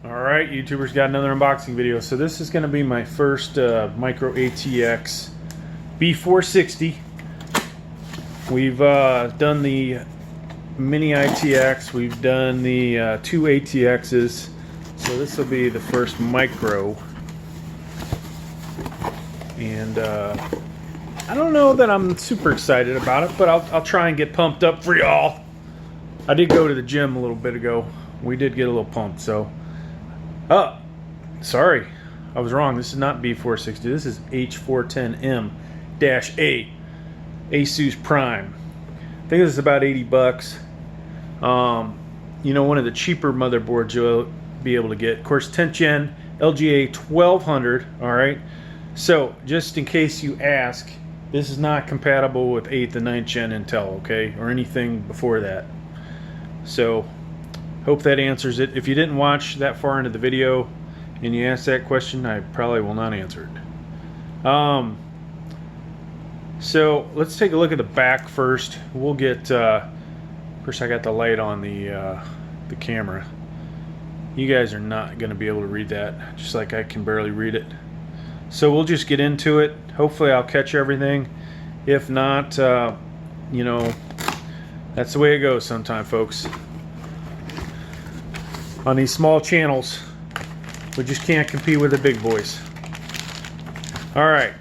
Alright, YouTubers, got another unboxing video. So this is going to be my first Micro ATX B460. We've done the Mini ITX, we've done the two ATXs, so this will be the first Micro. And I don't know that I'm super excited about it, but I'll try and get pumped up for y'all. I did go to the gym a little bit ago. We did get a little pumped, so... Oh, sorry, I was wrong. This is not B460. This is H410M-A Asus Prime. I think this is about 80 bucks. You know, one of the cheaper motherboards you'll be able to get. Of course, 10th gen LGA 1200. All right. So, just in case you ask, this is not compatible with 8th and 9th gen Intel, okay, or anything before that. So, hope that answers it. If you didn't watch that far into the video and you asked that question, I probably will not answer it. So let's take a look at the back first. We'll get, first I got the light on the camera. You guys are not going to be able to read that, just like I can barely read it. So we'll just get into it. Hopefully I'll catch everything. If not, you know, that's the way it goes sometimes, folks. On these small channels, we just can't compete with the big boys. All right,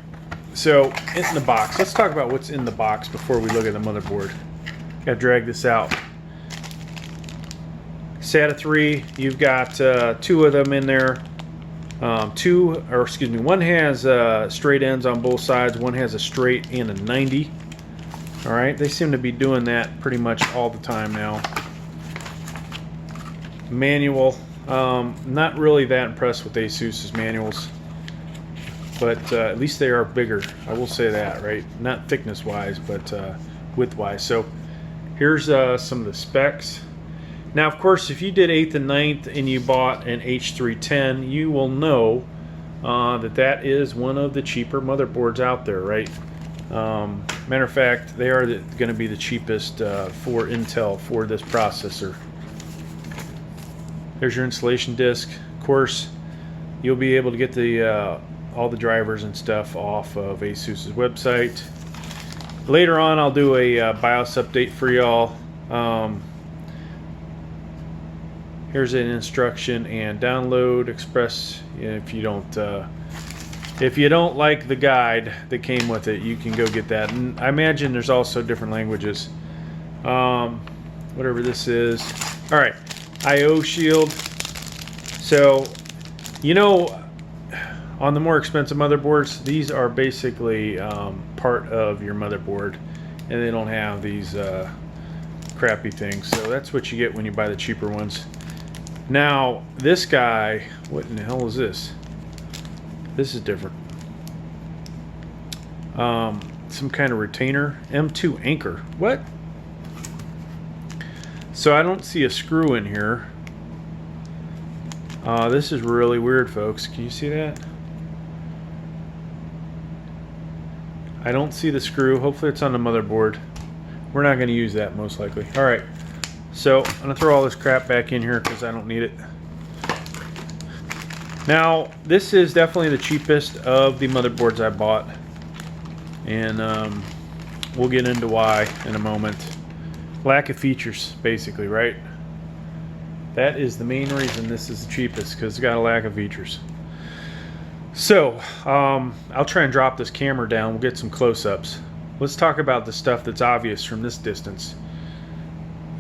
so in the box. Let's talk about what's in the box before we look at the motherboard. Gotta drag this out. SATA 3, you've got two of them in there. One has straight ends on both sides. One has a straight and a 90. All right, they seem to be doing that pretty much all the time now. Manual, not really that impressed with Asus's manuals, but at least they are bigger. I will say that, right? Not thickness wise, but width wise. So here's some of the specs. Now, of course, if you did 8th and 9th and you bought an H310, you will know that is one of the cheaper motherboards out there, right? Matter of fact, they are going to be the cheapest for Intel for this processor. There's your installation disk. Of course, you'll be able to get the all the drivers and stuff off of Asus's website. Later on, I'll do a BIOS update for y'all. Here's an instruction and download express. If you don't like the guide that came with it, you can go get that. And I imagine there's also different languages. Whatever this is. All right. I/O shield. So, you know, on the more expensive motherboards, these are basically part of your motherboard, and they don't have these crappy things. So that's what you get when you buy the cheaper ones. Now, this guy, what in the hell is this? This is different. Some kind of retainer. M2 anchor. What? So I don't see a screw in here. This is really weird, folks. Can you see that? I don't see the screw. Hopefully it's on the motherboard. We're not going to use that most likely. All right. So I'm going to throw all this crap back in here because I don't need it. Now, this is definitely the cheapest of the motherboards I bought. And we'll get into why in a moment. Lack of features, basically, right? That is the main reason this is the cheapest, because it's got a lack of features. So, I'll try and drop this camera down. We'll get some close-ups. Let's talk about the stuff that's obvious from this distance.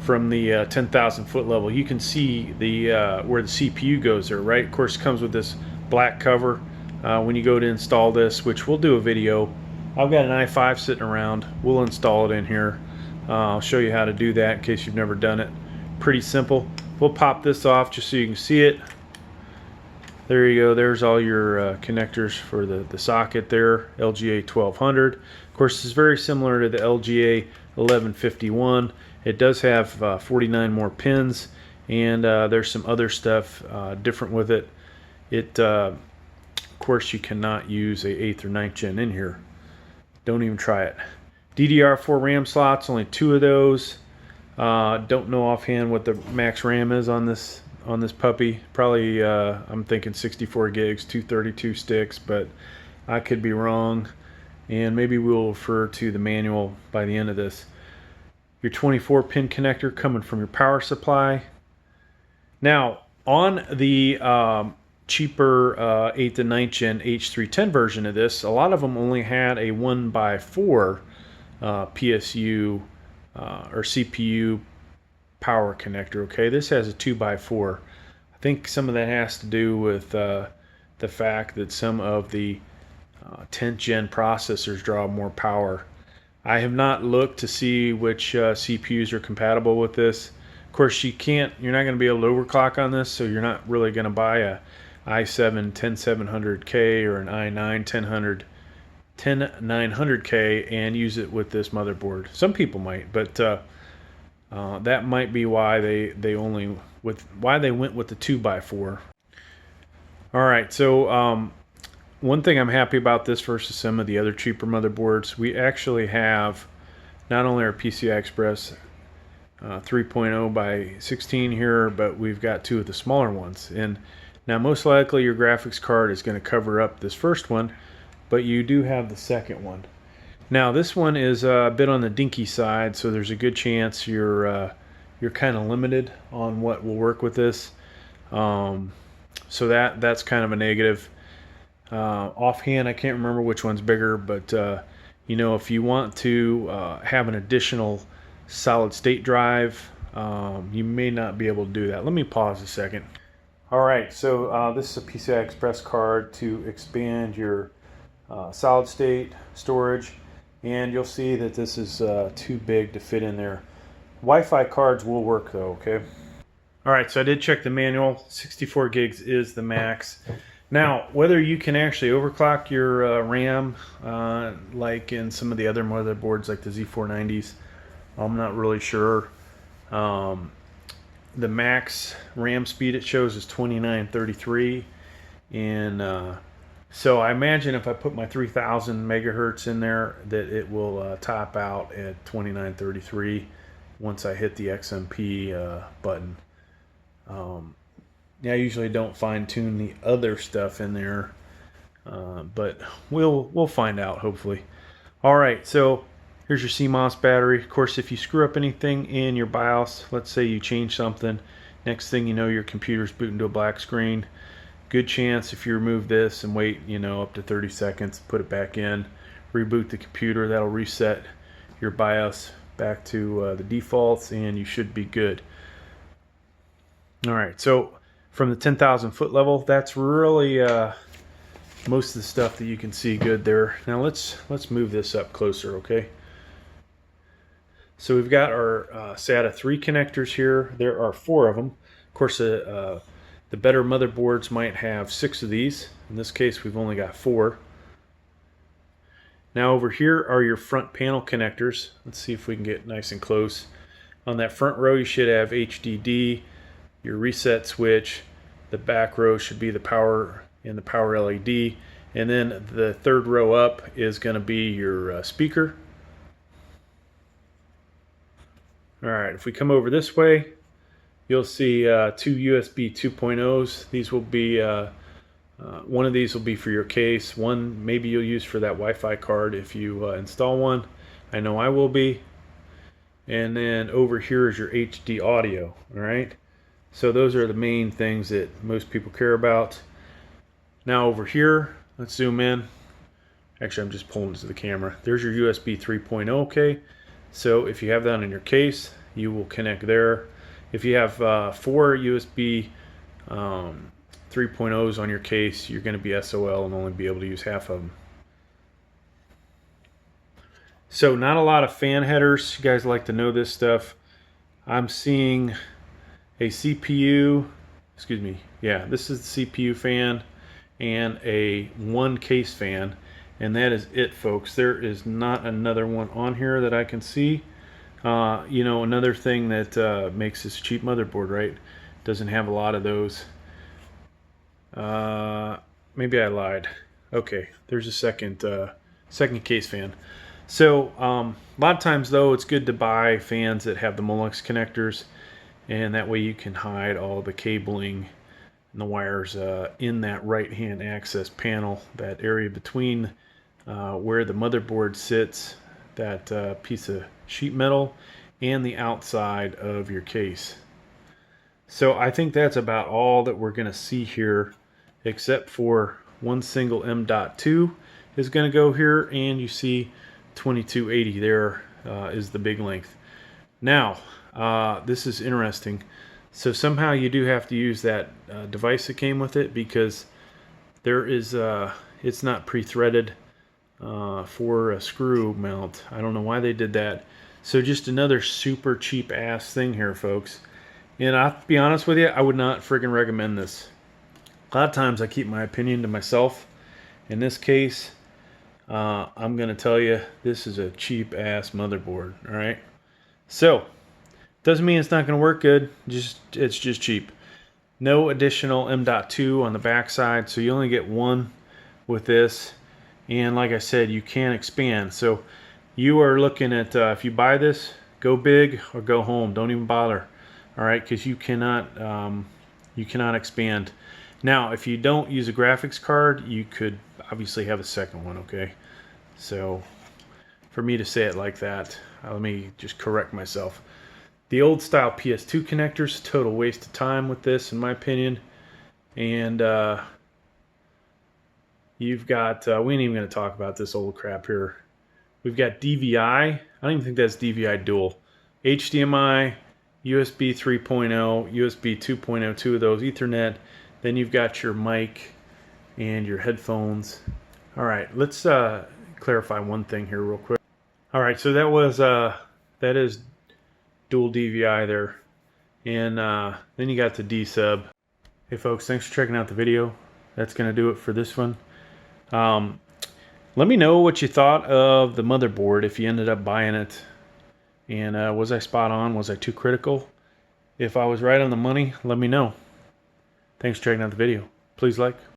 From the 10,000 foot level, you can see the where the CPU goes there, right? Of course, it comes with this black cover when you go to install this, which we'll do a video. I've got an i5 sitting around. We'll install it in here. I'll show you how to do that in case you've never done it. Pretty simple. We'll pop this off just so you can see it. There you go. There's all your connectors for the socket there. LGA 1200. Of course, this is very similar to the LGA 1151. It does have 49 more pins, and there's some other stuff different with it. Of course, you cannot use a 8th or 9th gen in here. Don't even try it. DDR4 RAM slots, only 2 of those. Don't know offhand what the max RAM is on this on this puppy. Probably I'm thinking 64 gigs, 232 sticks, but I could be wrong, and maybe we'll refer to the manual by the end of this. Your 24 pin connector coming from your power supply. Now on the cheaper 8th and 9th gen H310 version of this, a lot of them only had a 1x4 PSU or CPU power connector. Okay, this has a 2x4. I think some of that has to do with the fact that some of the 10th gen processors draw more power. I have not looked to see which CPUs are compatible with this. Of course, you're not going to be able to overclock on this, so you're not really going to buy a i7 10700K or an i9 10900K and use it with this motherboard. Some people might, but that might be why they went with the 2x4. All right, so one thing I'm happy about this versus some of the other cheaper motherboards, we actually have not only our PCI Express 3.0 by 16 here, but we've got two of the smaller ones. And now most likely your graphics card is going to cover up this first one, but you do have the second one. Now this one is a bit on the dinky side, so there's a good chance you're kind of limited on what will work with this. So that's kind of a negative. Offhand, I can't remember which one's bigger, but you know, if you want to have an additional solid state drive, you may not be able to do that. Let me pause a second. Alright, so this is a PCI Express card to expand your solid state storage, and you'll see that this is too big to fit in there. Wi-Fi cards will work though, okay? Alright, so I did check the manual. 64 gigs is the max. Now, whether you can actually overclock your RAM like in some of the other motherboards like the Z490s, I'm not really sure. The max RAM speed it shows is 2933, and so I imagine if I put my 3000 megahertz in there that it will top out at 2933 once I hit the XMP button. Yeah, I usually don't fine tune the other stuff in there, but we'll find out hopefully. All right, so here's your CMOS battery. Of course, if you screw up anything in your BIOS, let's say you change something, next thing you know your computer's booting to a black screen. Good chance if you remove this and wait, you know, up to 30 seconds, put it back in, reboot the computer, that'll reset your BIOS back to the defaults, and you should be good. All right, so from the 10,000 foot level, that's really most of the stuff that you can see good there. Now let's move this up closer, okay? So we've got our SATA 3 connectors here. There are 4 of them. Of course, the better motherboards might have 6 of these. In this case, we've only got 4. Now over here are your front panel connectors. Let's see if we can get nice and close. On that front row, you should have HDD, your reset switch. The back row should be the power and the power LED. And then the third row up is going to be your speaker. Alright, if we come over this way, you'll see 2 USB 2.0s. These will be, one of these will be for your case. One maybe you'll use for that Wi-Fi card if you install one. I know I will be. And then over here is your HD audio. Alright, so those are the main things that most people care about. Now over here, let's zoom in. Actually, I'm just pulling to the camera. There's your USB 3.0, okay? So if you have that in your case, you will connect there. If you have 4 USB 3.0s on your case, you're going to be SOL and only be able to use half of them. So not a lot of fan headers. You guys like to know this stuff. I'm seeing a CPU, excuse me, yeah, this is the CPU fan and a 1 case fan. And that is it, folks. There is not another one on here that I can see. You know, another thing that makes this cheap motherboard, right? Doesn't have a lot of those. Maybe I lied. Okay, there's a second case fan. So a lot of times though, it's good to buy fans that have the Molex connectors. and that way you can hide all the cabling and the wires in that right hand access panel, that area between where the motherboard sits, that piece of sheet metal, and the outside of your case. So I think that's about all that we're going to see here, except for one single M.2 is going to go here, and you see 2280 there is the big length. Now this is interesting. So somehow you do have to use that device that came with it, because there is it's not pre-threaded for a screw mount. I don't know why they did that. So just another super cheap ass thing here, folks. And I'll be honest with you, I would not friggin' recommend this. A lot of times I keep my opinion to myself. In this case, I'm gonna tell you, this is a cheap ass motherboard. All right, so doesn't mean it's not gonna work good. It's just cheap. No additional M.2 on the back side, so you only get one with this. And like I said, you can expand. So you are looking at if you buy this, go big or go home. Don't even bother. All right, because you cannot expand. Now, if you don't use a graphics card, you could obviously have a second one. Okay, so for me to say it like that, let me just correct myself. The old style PS2 connectors, total waste of time with this, in my opinion. And you've got, we ain't even going to talk about this old crap here. We've got DVI. I don't even think that's DVI dual. HDMI, USB 3.0, USB 2.0, two of those, Ethernet. Then you've got your mic and your headphones. All right, let's clarify one thing here real quick. All right, so that is dual DVI there. And then you got the D sub. Hey folks, thanks for checking out the video. That's going to do it for this one. Let me know what you thought of the motherboard if you ended up buying it. And was I spot on? Was I too critical? If I was right on the money, let me know. Thanks for checking out the video. Please like.